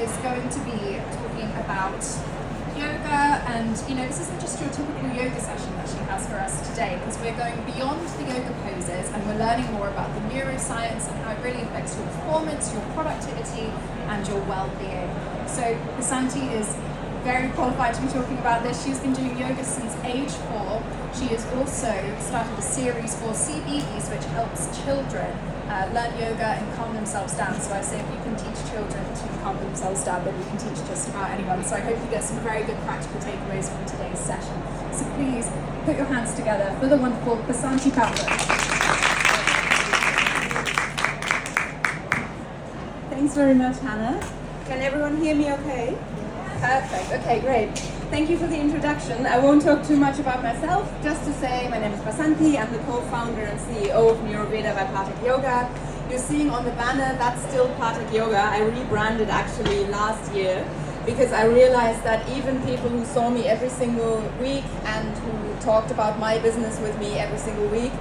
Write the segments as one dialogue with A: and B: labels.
A: is going to be talking about yoga, and this isn't just your typical yoga session that she has for us today, because we're going beyond the yoga poses and we're learning more about the neuroscience and how it really affects your performance, your productivity, and your well-being. So Basanti is very qualified to be talking about this. She's been doing yoga since age 4. She has also started a series for CBeebies, which helps children learn yoga and calm themselves down. So I say if you can teach children to calm themselves down, then you can teach just about anyone. So I hope you get some very good practical takeaways from today's session. So please put your hands together for the wonderful Basanti Kaplan.
B: Thanks very much, Hannah. Can everyone hear me okay? Perfect. Okay, great. Thank you for the introduction. I won't talk too much about myself, just to say my name is Basanti. I'm the co-founder and CEO of Neuroveda by Pathak Yoga. You're seeing on the banner, that's still Pathak Yoga. I rebranded actually last year because I realized that even people who saw me every single week and who talked about my business with me every single week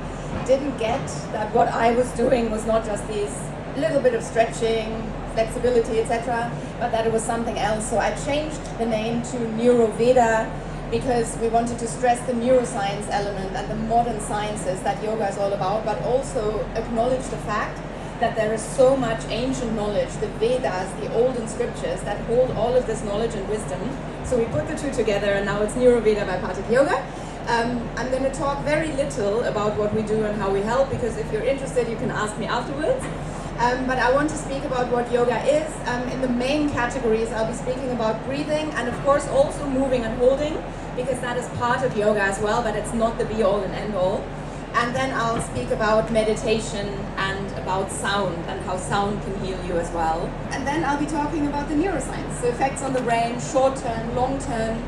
B: didn't get that what I was doing was not just these little bit of stretching, flexibility, etc., but that it was something else. So I changed the name to Neuroveda because we wanted to stress the neuroscience element and the modern sciences that yoga is all about, but also acknowledge the fact that there is so much ancient knowledge, the Vedas, the olden scriptures that hold all of this knowledge and wisdom. So we put the two together and now it's Neuroveda by Pathak Yoga. I'm going to talk very little about what we do and how we help, because if you're interested you can ask me afterwards. But I want to speak about what yoga is. In the main categories, I'll be speaking about breathing and of course also moving and holding, because that is part of yoga as well, but it's not the be-all and end-all. And then I'll speak about meditation and about sound and how sound can heal you as well. And then I'll be talking about the neuroscience, the effects on the brain, short-term, long-term.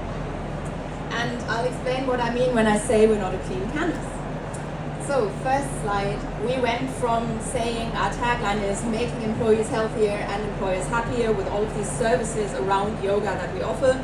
B: And I'll explain what I mean when I say we're not a clean canvas. So, first slide, we went from saying our tagline is making employees healthier and employers happier with all of these services around yoga that we offer,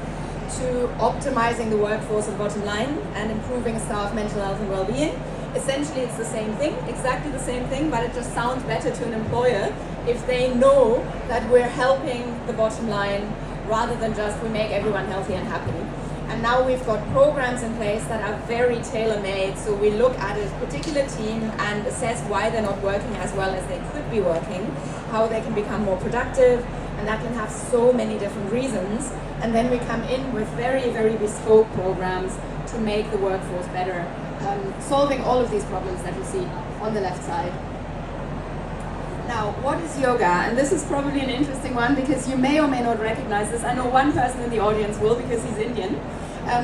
B: to optimizing the workforce and bottom line and improving staff mental health and well-being. Essentially it's the same thing, exactly the same thing, but it just sounds better to an employer if they know that we're helping the bottom line rather than just we make everyone healthy and happy. And now we've got programs in place that are very tailor-made, so we look at a particular team and assess why they're not working as well as they could be working, how they can become more productive, and that can have so many different reasons. And then we come in with very, very bespoke programs to make the workforce better, solving all of these problems that you see on the left side. Now, what is yoga? And this is probably an interesting one because you may or may not recognize this. I know one person in the audience will because he's Indian.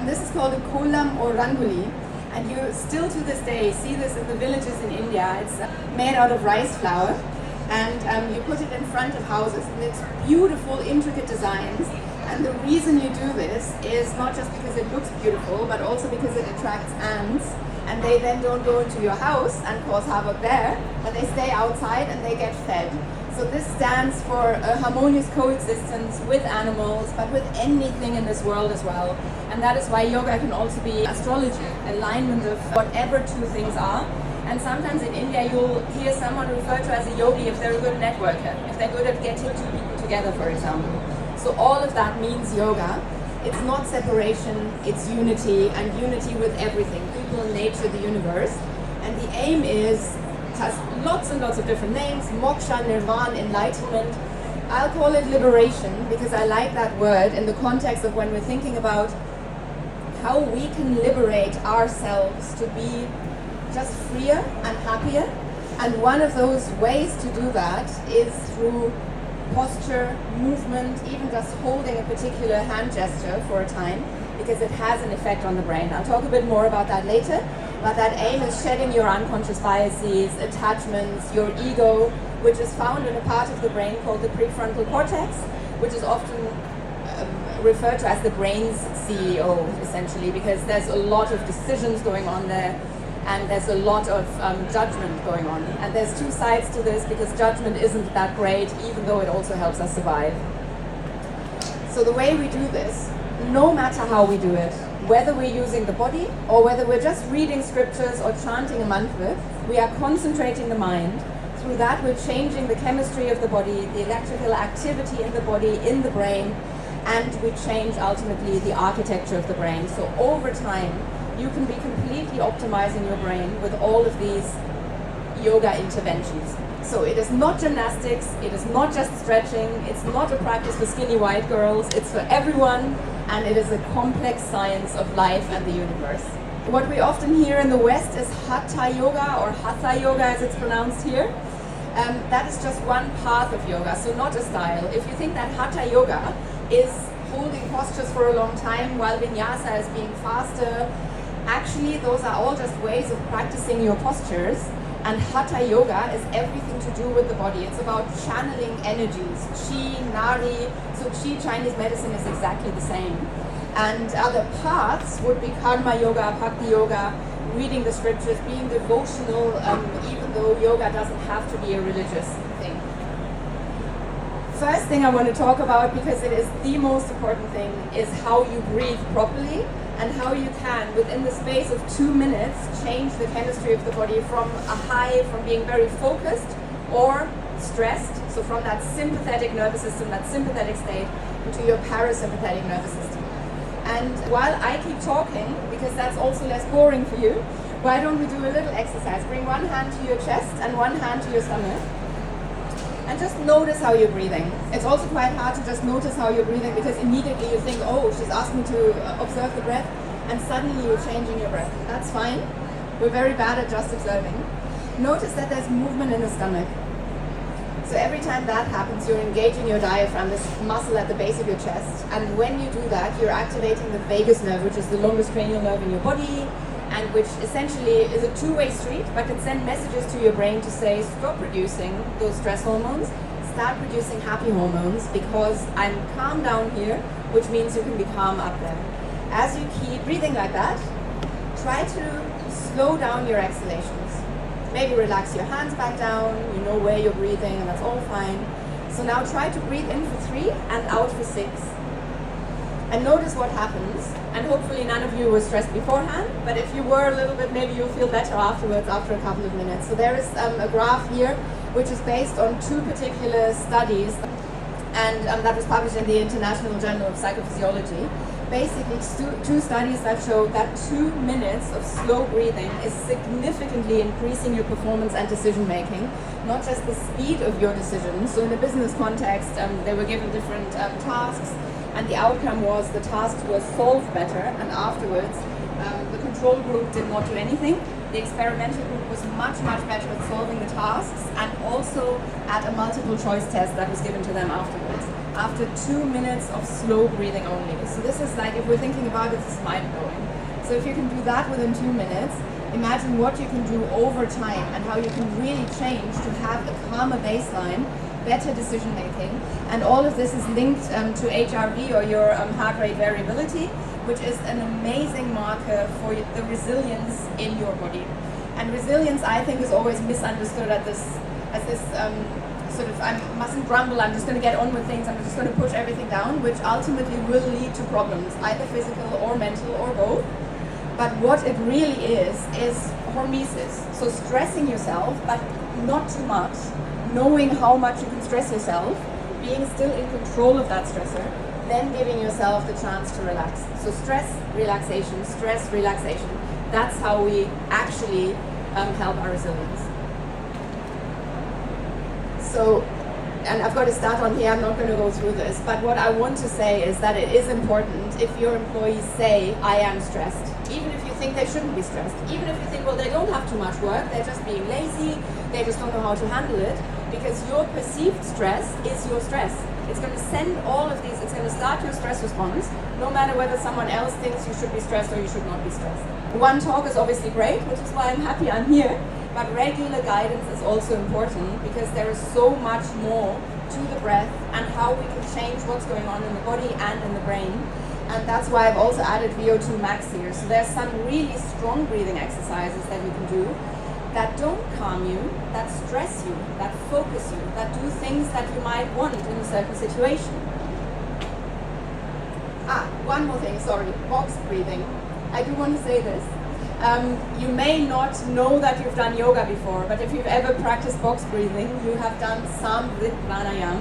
B: This is called a kolam or rangoli, and you still to this day see this in the villages in India. It's made out of rice flour, and you put it in front of houses, and it's beautiful, intricate designs. And the reason you do this is not just because it looks beautiful, but also because it attracts ants. And they then don't go into your house and cause havoc there, but they stay outside and they get fed. So this stands for a harmonious coexistence with animals, but with anything in this world as well. And that is why yoga can also be astrology, alignment of whatever two things are. And sometimes in India you'll hear someone referred to as a yogi if they're a good networker, if they're good at getting two people together, for example. So all of that means yoga. It's not separation, it's unity, and unity with everything, people, nature, the universe. And the aim has lots and lots of different names: moksha, nirvana, enlightenment. I'll call it liberation because I like that word in the context of when we're thinking about how we can liberate ourselves to be just freer and happier. And one of those ways to do that is through posture, movement, even just holding a particular hand gesture for a time, because it has an effect on the brain. I'll talk a bit more about that later, but that aim is shedding your unconscious biases, attachments, your ego, which is found in a part of the brain called the prefrontal cortex, which is often referred to as the brain's CEO, essentially, because there's a lot of decisions going on there, and there's a lot of judgment going on. And there's two sides to this, because judgment isn't that great, even though it also helps us survive. So the way we do this, no matter how we do it, whether we're using the body or whether we're just reading scriptures or chanting a mantra, we are concentrating the mind through that, we're changing the chemistry of the body, the electrical activity in the body, in the brain, and we change ultimately the architecture of the brain. So over time, you can be completely optimizing your brain with all of these yoga interventions. So it is not gymnastics, it is not just stretching, it's not a practice for skinny white girls, it's for everyone, and it is a complex science of life and the universe. What we often hear in the West is Hatha Yoga, or Hatha Yoga as it's pronounced here. That is just one path of yoga, so not a style. If you think that Hatha Yoga is holding postures for a long time while Vinyasa is being faster, actually those are all just ways of practicing your postures. And Hatha Yoga is everything to do with the body. It's about channeling energies, Qi, Nari. So Qi, Chinese medicine, is exactly the same. And other paths would be Karma Yoga, Bhakti Yoga, reading the scriptures, being devotional, even though yoga doesn't have to be a religious thing. First thing I want to talk about, because it is the most important thing, is how you breathe properly and how you can, within the space of 2 minutes, change the chemistry of the body from a high, from being very focused or stressed, so from that sympathetic nervous system, that sympathetic state, into your parasympathetic nervous system. And while I keep talking, because that's also less boring for you, why don't we do a little exercise? Bring one hand to your chest and one hand to your stomach. And just notice how you're breathing. It's also quite hard to just notice how you're breathing, because immediately you think, oh, she's asked me to observe the breath, and suddenly you're changing your breath. That's fine. We're very bad at just observing. Notice that there's movement in the stomach. So every time that happens, you're engaging your diaphragm, this muscle at the base of your chest. And when you do that, you're activating the vagus nerve, which is the longest cranial nerve in your body, and which essentially is a two-way street, but can send messages to your brain to say, stop producing those stress hormones, start producing happy hormones, because I'm calm down here, which means you can be calm up there. As you keep breathing like that, try to slow down your exhalations. Maybe relax your hands back down, you know where you're breathing, and that's all fine. So now try to breathe in for 3 and out for 6. And notice what happens. And hopefully none of you were stressed beforehand, but if you were a little bit, maybe you'll feel better afterwards, after a couple of minutes. So there is a graph here, which is based on 2 particular studies, and that was published in the International Journal of Psychophysiology. Basically, 2 studies that show that 2 minutes of slow breathing is significantly increasing your performance and decision making, not just the speed of your decisions. So in a business context, they were given different tasks, and the outcome was the tasks were solved better, and afterwards the control group did not do anything. The experimental group was much, much better at solving the tasks, and also at a multiple choice test that was given to them afterwards, after 2 minutes of slow breathing only. So this is like, if we're thinking about it, this is mind-blowing. So if you can do that within 2 minutes, imagine what you can do over time and how you can really change to have a calmer baseline, better decision making. And all of this is linked to HRV, or your heart rate variability, which is an amazing marker for the resilience in your body. And resilience, I think, is always misunderstood as this sort of, I mustn't grumble, I'm just going to get on with things, I'm just going to push everything down, which ultimately will lead to problems, either physical or mental or both. But what it really is hormesis. So stressing yourself, but not too much, knowing how much you can stress yourself, being still in control of that stressor, then giving yourself the chance to relax. So stress, relaxation, that's how we actually help our resilience. So, and I've got to start on here, I'm not going to go through this, but what I want to say is that it is important if your employees say, I am stressed, even if you think they shouldn't be stressed, even if you think, well, they don't have too much work, they're just being lazy, they just don't know how to handle it, because your perceived stress is your stress. It's going to send all of these, it's going to start your stress response, no matter whether someone else thinks you should be stressed or you should not be stressed. One talk is obviously great, which is why I'm happy I'm here, but regular guidance is also important, because there is so much more to the breath and how we can change what's going on in the body and in the brain. And that's why I've also added VO2 max here. So there's some really strong breathing exercises that you can do that don't calm you, that stress you, that focus you, that do things that you might want in a certain situation. One more thing, sorry, box breathing. I do want to say this. You may not know that you've done yoga before, but if you've ever practiced box breathing, you have done Samvrit Pranayam,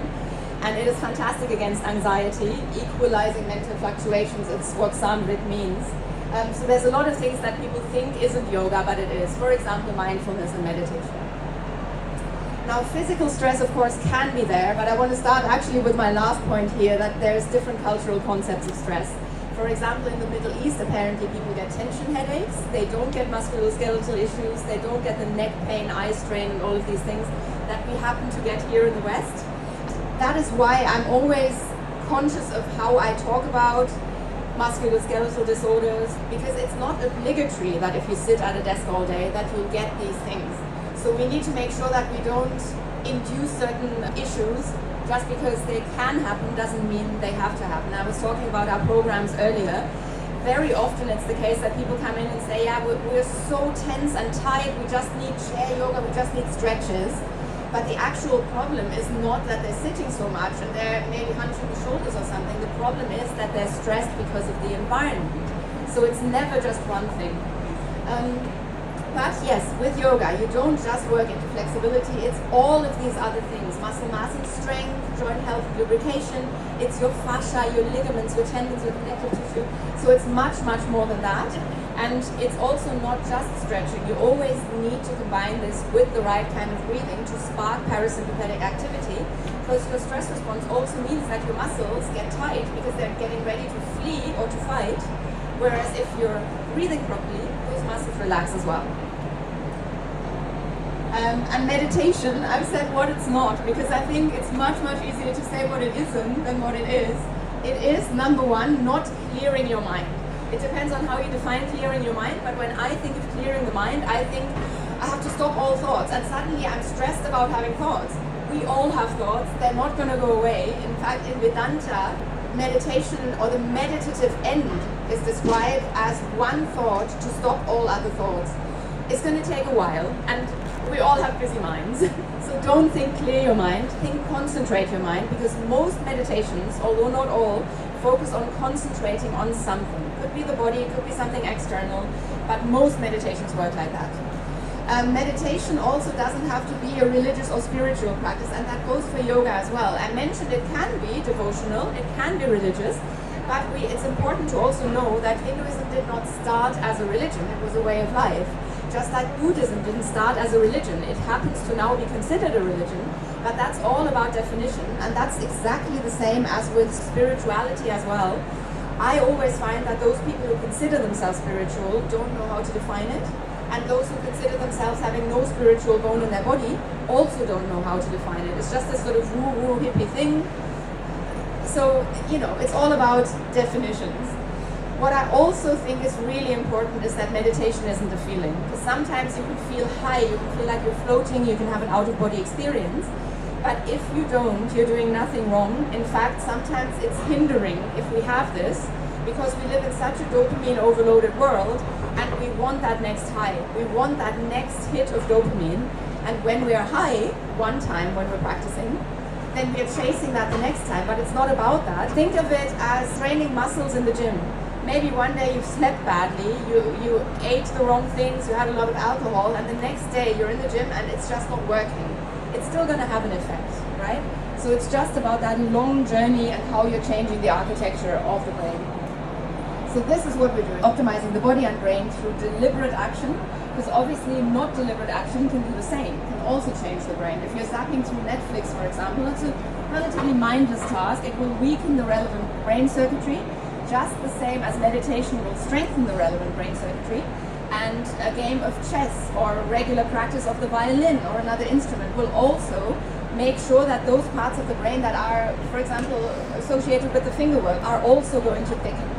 B: and it is fantastic against anxiety, equalizing mental fluctuations. It's what Samvrit means. So there's a lot of things that people think isn't yoga, but it is. For example, mindfulness and meditation. Now, physical stress, of course, can be there, but I want to start actually with my last point here, that there's different cultural concepts of stress. For example, in the Middle East, apparently people get tension headaches, they don't get musculoskeletal issues, they don't get the neck pain, eye strain, and all of these things that we happen to get here in the West. That is why I'm always conscious of how I talk about musculoskeletal disorders, because it's not obligatory that if you sit at a desk all day that you'll get these things. So we need to make sure that we don't induce certain issues. Just because they can happen doesn't mean they have to happen. I was talking about our programs earlier. Very often it's the case that people come in and say, yeah, we're so tense and tight, we just need chair yoga, we just need stretches. But the actual problem is not that they're sitting so much and they're maybe hunching the shoulders or something. The problem is that they're stressed because of the environment. So it's never just one thing. But yes, with yoga, you don't just work into flexibility, it's all of these other things. Muscle mass and strength, joint health, lubrication, it's your fascia, your ligaments, your tendons, your connective tissue. So it's much, much more than that. And it's also not just stretching. You always need to combine this with the right kind of breathing to spark parasympathetic activity, because your stress response also means that your muscles get tight because they're getting ready to flee or to fight. Whereas if you're breathing properly, those muscles relax as well. And meditation, I've said what it's not, because I think it's much, much easier to say what it isn't than what it is. It is, number one, not clearing your mind. It depends on how you define clearing your mind, but when I think of clearing the mind, I think I have to stop all thoughts, and suddenly I'm stressed about having thoughts. We all have thoughts, they're not going to go away. In fact, in Vedanta, meditation or the meditative end is described as one thought to stop all other thoughts. It's going to take a while, and we all have busy minds. So don't think clear your mind, think concentrate your mind, because most meditations, although not all, focus on concentrating on something. It could be the body, it could be something external, but most meditations work like that. Meditation also doesn't have to be a religious or spiritual practice, and that goes for yoga as well. I mentioned it can be devotional, it can be religious, but it's important to also know that Hinduism did not start as a religion, it was a way of life. Just like Buddhism didn't start as a religion, it happens to now be considered a religion, but that's all about definition, and that's exactly the same as with spirituality as well. I always find that those people who consider themselves spiritual don't know how to define it, and those who consider themselves having no spiritual bone in their body also don't know how to define it. It's just this sort of woo-woo hippie thing. So, it's all about definitions. What I also think is really important is that meditation isn't a feeling. Because sometimes you can feel high, you can feel like you're floating, you can have an out-of-body experience. But if you don't, you're doing nothing wrong. In fact, sometimes it's hindering if we have this, because we live in such a dopamine overloaded world, and we want that next high. We want that next hit of dopamine. And when we are high, one time when we're practicing, then we are chasing that the next time. But it's not about that. Think of it as training muscles in the gym. Maybe one day you've slept badly, you ate the wrong things, you had a lot of alcohol, and the next day you're in the gym and it's just not working. It's still going to have an effect, right? So it's just about that long journey and how you're changing the architecture of the brain. So this is what we're doing, optimizing the body and brain through deliberate action, because obviously not deliberate action can do the same, can also change the brain. If you're zapping through Netflix, for example, that's a relatively mindless task. It will weaken the relevant brain circuitry, just the same as meditation will strengthen the relevant brain circuitry, and a game of chess or a regular practice of the violin or another instrument will also make sure that those parts of the brain that are, for example, associated with the finger work are also going to thicken.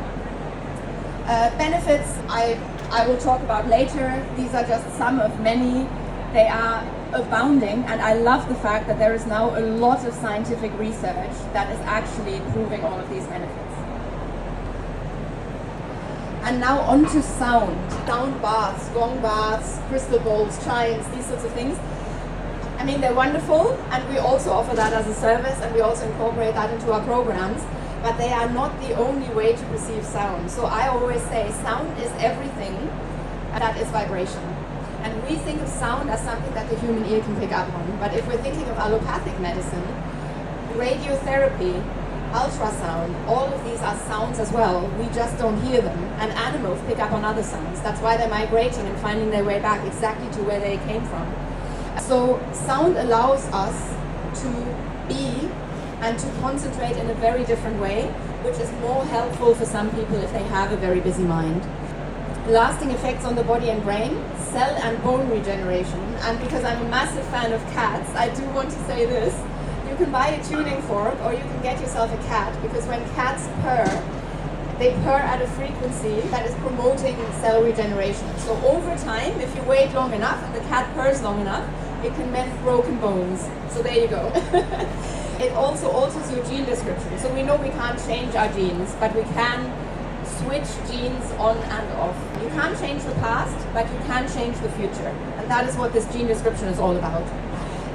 B: Benefits I will talk about later. These are just some of many. They are abounding, and I love the fact that there is now a lot of scientific research that is actually proving all of these benefits. And now onto sound. Sound baths, gong baths, crystal bowls, chimes, these sorts of things. I mean, they're wonderful, and we also offer that as a service, and we also incorporate that into our programs, but they are not the only way to perceive sound. So I always say sound is everything, and that is vibration. And we think of sound as something that the human ear can pick up on. But if we're thinking of allopathic medicine, radiotherapy, ultrasound, all of these are sounds as well. We just don't hear them. And animals pick up on other sounds. That's why they're migrating and finding their way back exactly to where they came from. So sound allows us to be and to concentrate in a very different way, which is more helpful for some people if they have a very busy mind. Lasting effects on the body and brain, cell and bone regeneration. And because I'm a massive fan of cats, I do want to say this. You can buy a tuning fork or you can get yourself a cat, because when cats purr, they purr at a frequency that is promoting cell regeneration. So over time, if you wait long enough and the cat purrs long enough, it can mend broken bones. So there you go. It also alters your gene description. So we know we can't change our genes, but we can switch genes on and off. You can't change the past, but you can change the future. And that is what this gene description is all about.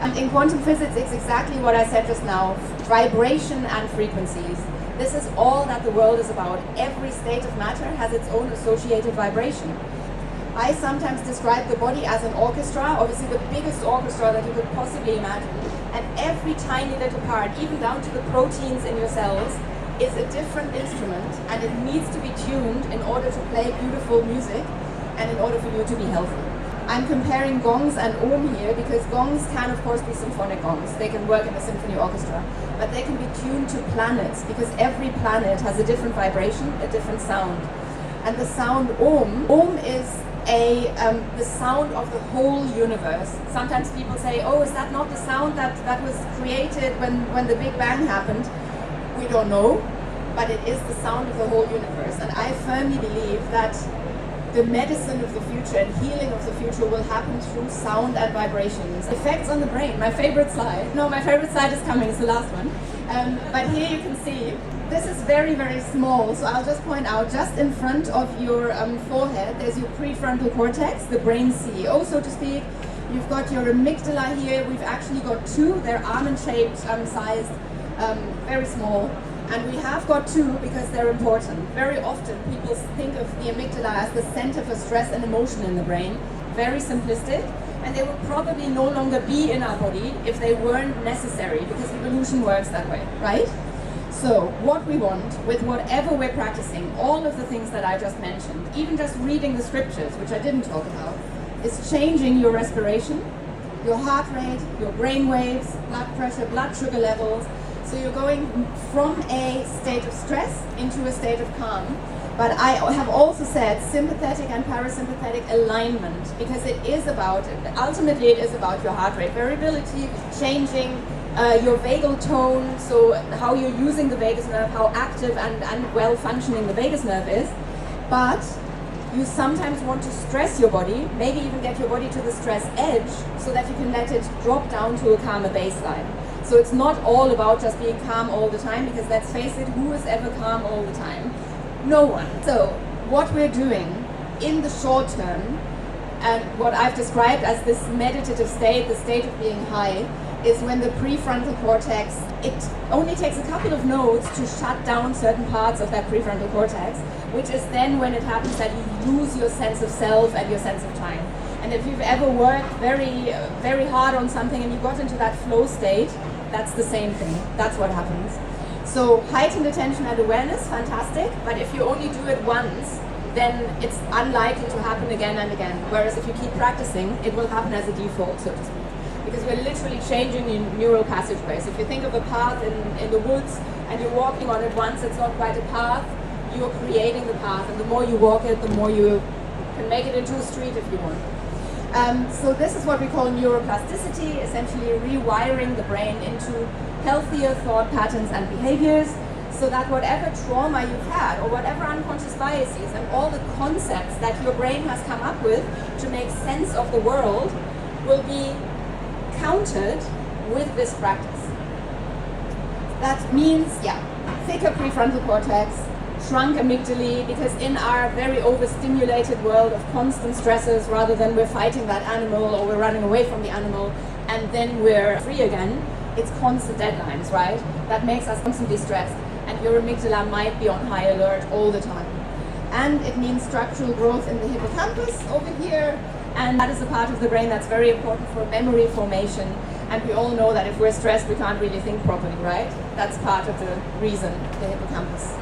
B: And in quantum physics, it's exactly what I said just now, vibration and frequencies. This is all that the world is about. Every state of matter has its own associated vibration. I sometimes describe the body as an orchestra, obviously the biggest orchestra that you could possibly imagine. And every tiny little part, even down to the proteins in your cells, is a different instrument, and it needs to be tuned in order to play beautiful music and in order for you to be healthy. I'm comparing gongs and ohm here because gongs can of course be symphonic gongs. They can work in a symphony orchestra, but they can be tuned to planets because every planet has a different vibration, a different sound. And the sound ohm is the sound of the whole universe. Sometimes people say, oh, is that not the sound that was created when the Big Bang happened? We don't know, but it is the sound of the whole universe. And I firmly believe that the medicine of the future and healing of the future will happen through sound and vibrations. Effects on the brain, my favorite slide. No, my favorite slide is coming, it's the last one. But here you can see, this is very, very small, so I'll just point out, just in front of your forehead, there's your prefrontal cortex, the brain CEO, so to speak. You've got your amygdala here, we've actually got two, they're almond-shaped, sized, very small. And we have got two because they're important. Very often people think of the amygdala as the center for stress and emotion in the brain. Very simplistic. And they would probably no longer be in our body if they weren't necessary, because evolution works that way, right? So what we want with whatever we're practicing, all of the things that I just mentioned, even just reading the scriptures, which I didn't talk about, is changing your respiration, your heart rate, your brain waves, blood pressure, blood sugar levels. So you're going from a state of stress into a state of calm. But I have also said sympathetic and parasympathetic alignment, because it is about, ultimately it is about your heart rate variability, changing your vagal tone, so how you're using the vagus nerve, how active and well functioning the vagus nerve is. But you sometimes want to stress your body, maybe even get your body to the stress edge, so that you can let it drop down to a calmer baseline. So it's not all about just being calm all the time, because let's face it, who is ever calm all the time? No one. So what we're doing in the short term, and what I've described as this meditative state, the state of being high, is when the prefrontal cortex, it only takes a couple of notes to shut down certain parts of that prefrontal cortex, which is then when it happens that you lose your sense of self and your sense of time. And if you've ever worked very, very hard on something and you got into that flow state, that's the same thing. That's what happens. So heightened attention and awareness, fantastic. But if you only do it once, then it's unlikely to happen again and again. Whereas if you keep practicing, it will happen as a default, so to speak. Because we're literally changing your neural passageways. If you think of a path in the woods and you're walking on it once, it's not quite a path. You're creating the path. And the more you walk it, the more you can make it into a street if you want. So this is what we call neuroplasticity, essentially rewiring the brain into healthier thought patterns and behaviors, so that whatever trauma you've had or whatever unconscious biases and all the concepts that your brain has come up with to make sense of the world will be countered with this practice. That means, thicker prefrontal cortex, shrunk amygdala, because in our very overstimulated world of constant stresses, rather than we're fighting that animal or we're running away from the animal and then we're free again, it's constant deadlines, right? That makes us constantly stressed, and your amygdala might be on high alert all the time. and it means structural growth in the hippocampus over here, and that is a part of the brain that's very important for memory formation. And we all know that if we're stressed, we can't really think properly, right? That's part of the reason, the hippocampus.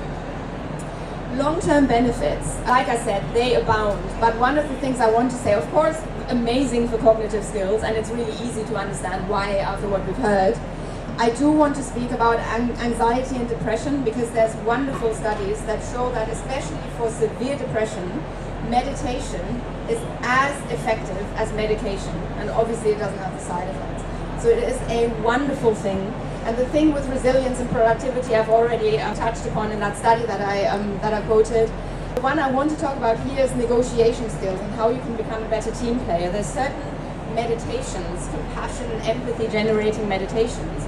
B: Long-term benefits, like I said, they abound. But one of the things I want to say, of course, amazing for cognitive skills, and it's really easy to understand why after what we've heard. I do want to speak about anxiety and depression, because there's wonderful studies that show that especially for severe depression, meditation is as effective as medication, and obviously it doesn't have the side effects. So it is a wonderful thing. And the thing with resilience and productivity I've already touched upon in that study that I quoted. The one I want to talk about here is negotiation skills and how you can become a better team player. There's certain meditations, compassion and empathy generating meditations,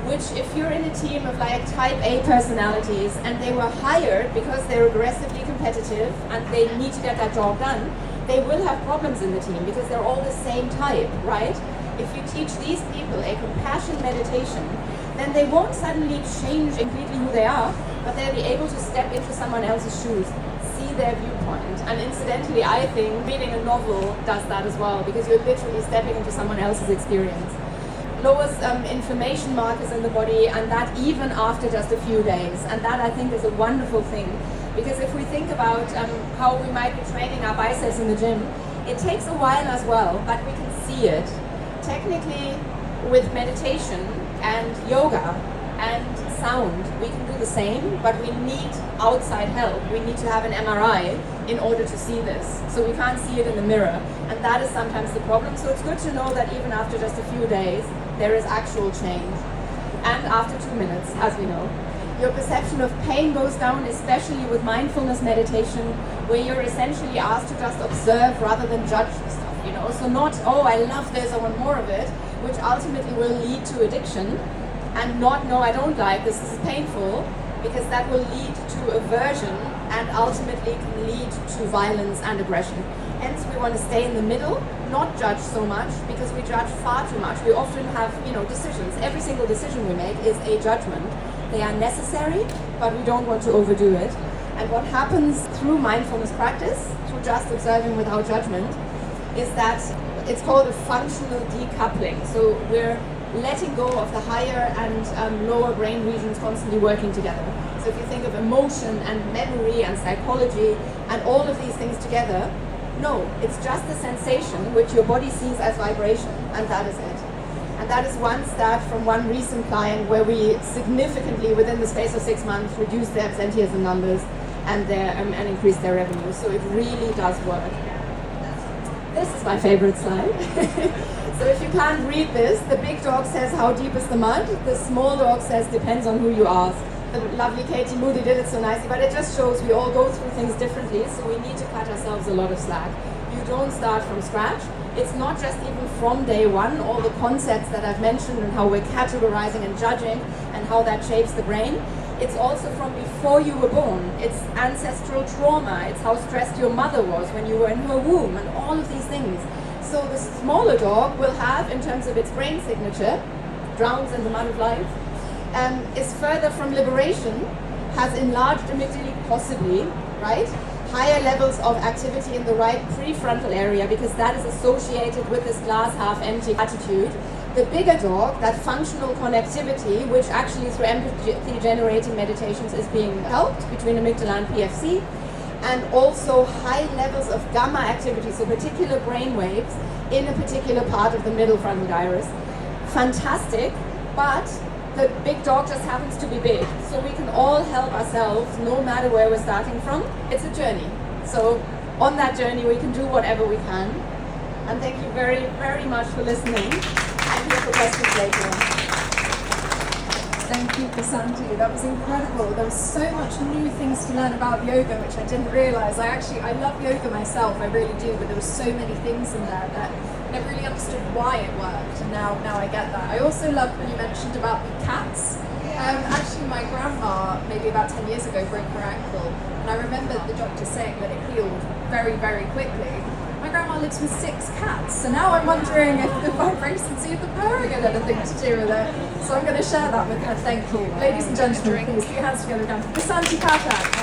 B: which if you're in a team of like type A personalities and they were hired because they're aggressively competitive and they need to get that job done, they will have problems in the team because they're all the same type, right? If you teach these people a compassion meditation, then they won't suddenly change completely who they are, but they'll be able to step into someone else's shoes, see their viewpoint. And incidentally, I think reading a novel does that as well, because you're literally stepping into someone else's experience. Lowers inflammation markers in the body, and that even after just a few days. And that I think is a wonderful thing, because if we think about how we might be training our biceps in the gym, it takes a while as well, but we can see it. Technically, with meditation and yoga and sound, we can do the same, but we need outside help. We need to have an MRI in order to see this. So we can't see it in the mirror, and that is sometimes the problem. So it's good to know that even after just a few days, there is actual change. And after 2 minutes, as we know. Your perception of pain goes down, especially with mindfulness meditation, where you're essentially asked to just observe rather than judge the stuff. So not, oh, I love this, I want more of it, which ultimately will lead to addiction, and not, no, I don't like this is painful, because that will lead to aversion and ultimately can lead to violence and aggression. Hence, we want to stay in the middle, not judge so much, because we judge far too much. We often have, decisions. Every single decision we make is a judgment. They are necessary, but we don't want to overdo it. And what happens through mindfulness practice, through just observing without judgment, is that it's called a functional decoupling. So we're letting go of the higher and lower brain regions constantly working together. So if you think of emotion and memory and psychology and all of these things together, no, it's just a sensation which your body sees as vibration, and that is it. And that is one stat from one recent client where we significantly, within the space of 6 months, reduced their absenteeism numbers and increased their revenue. So it really does work. This is my favorite slide. So if you can't read this, the big dog says, how deep is the mud? The small dog says, depends on who you ask. The lovely Katie Moody did it so nicely, but it just shows we all go through things differently, so we need to cut ourselves a lot of slack. You don't start from scratch. It's not just even from day one, all the concepts that I've mentioned and how we're categorizing and judging and how that shapes the brain. It's also from before you were born. It's ancestral trauma. It's how stressed your mother was when you were in her womb and all of these things. So the smaller dog will have, in terms of its brain signature, drowns in the mud of life, is further from liberation, has enlarged amygdala possibly, right? Higher levels of activity in the right prefrontal area, because that is associated with this glass half empty attitude. The bigger dog, that functional connectivity, which actually through empathy generating meditations is being helped between amygdala and PFC, and also high levels of gamma activity, so particular brain waves in a particular part of the middle frontal gyrus. Fantastic, but the big dog just happens to be big. So we can all help ourselves no matter where we're starting from. It's a journey. So on that journey we can do whatever we can. And thank you very, very much for listening. I'm here for questions later.
A: Thank you, Vasanti. That was incredible. There was so much new things to learn about yoga, which I didn't realize. I love yoga myself, I really do, but there were so many things in there that I never really understood why it worked, and now I get that. I also loved when you mentioned about the cats. Actually, my grandma, maybe about 10 years ago, broke her ankle, and I remember the doctor saying that it healed very, very quickly. My grandma lives with 6 cats, so now I'm wondering if the vibrations, if the purring had anything to do with it. So I'm going to share that with her. Thank you. Ladies and gentlemen, please put your hands together again for Vasanti Pathak.